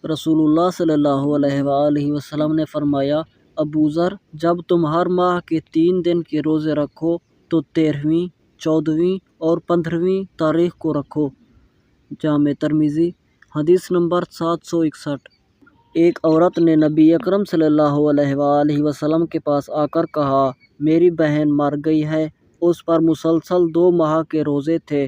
رسول اللہ صلی اللہ علیہ وآلہ وسلم نے فرمایا، ابو ذر، جب تم ہر ماہ کے 3 دن کے روزے رکھو تو 13ویں، 14ویں اور 15ویں تاریخ کو رکھو۔ جامع ترمذی، حدیث نمبر 761۔ ایک عورت نے نبی اکرم صلی اللہ علیہ وآلہ وسلم کے پاس آ کر کہا، میری بہن مر گئی ہے، اس پر مسلسل 2 ماہ کے روزے تھے،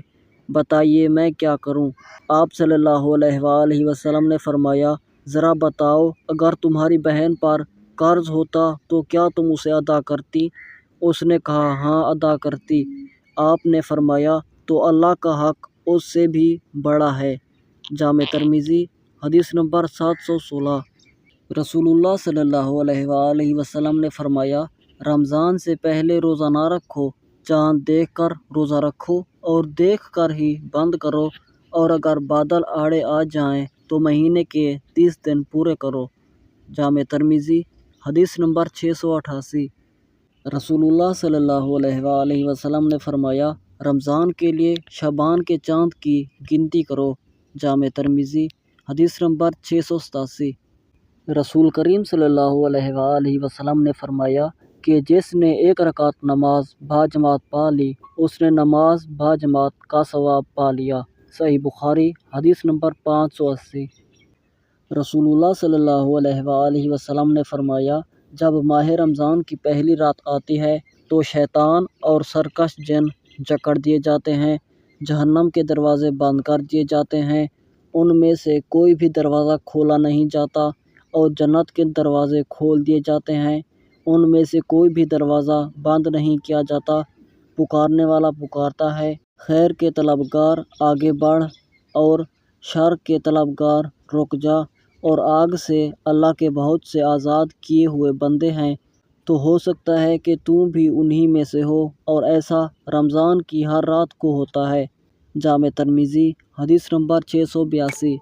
بتائیے میں کیا کروں؟ آپ صلی اللہ علیہ وآلہ وسلم نے فرمایا، ذرا بتاؤ، اگر تمہاری بہن پر قرض ہوتا تو کیا تم اسے ادا کرتی؟ اس نے کہا، ہاں ادا کرتی۔ آپ نے فرمایا، تو اللہ کا حق اس سے بھی بڑا ہے۔ جامع ترمذی، حدیث نمبر 716۔ رسول اللہ صلی اللہ علیہ وآلہ وسلم نے فرمایا، رمضان سے پہلے روزہ نہ رکھو، چاند دیکھ کر روزہ رکھو اور دیکھ کر ہی بند کرو، اور اگر بادل آڑے آ جائیں تو مہینے کے 30 دن پورے کرو۔ جامع ترمذی، حدیث نمبر 688۔ رسول اللہ صلی اللہ علیہ وآلہ وسلم نے فرمایا، رمضان کے لیے شعبان کے چاند کی گنتی کرو۔ جامع ترمذی، حدیث نمبر 687۔ رسول کریم صلی اللہ علیہ وآلہ وسلم نے فرمایا کہ جس نے 1 رکعت نماز باجماعت پا لی، اس نے نماز باجماعت کا ثواب پا لیا۔ صحیح بخاری، حدیث نمبر 580۔ رسول اللہ صلی اللہ علیہ وآلہ وسلم نے فرمایا، جب ماہ رمضان کی پہلی رات آتی ہے تو شیطان اور سرکش جن جکڑ دیے جاتے ہیں، جہنم کے دروازے بند کر دیے جاتے ہیں، ان میں سے کوئی بھی دروازہ کھولا نہیں جاتا، اور جنت کے دروازے کھول دیے جاتے ہیں، ان میں سے کوئی بھی دروازہ بند نہیں کیا جاتا۔ پکارنے والا پکارتا ہے، خیر کے طلبگار آگے بڑھ، اور شر کے طلبگار رک جا، اور آگ سے اللہ کے بہت سے آزاد کیے ہوئے بندے ہیں، تو ہو سکتا ہے کہ تو بھی انہی میں سے ہو، اور ایسا رمضان کی ہر رات کو ہوتا ہے۔ جامع ترمذی، حدیث نمبر 682۔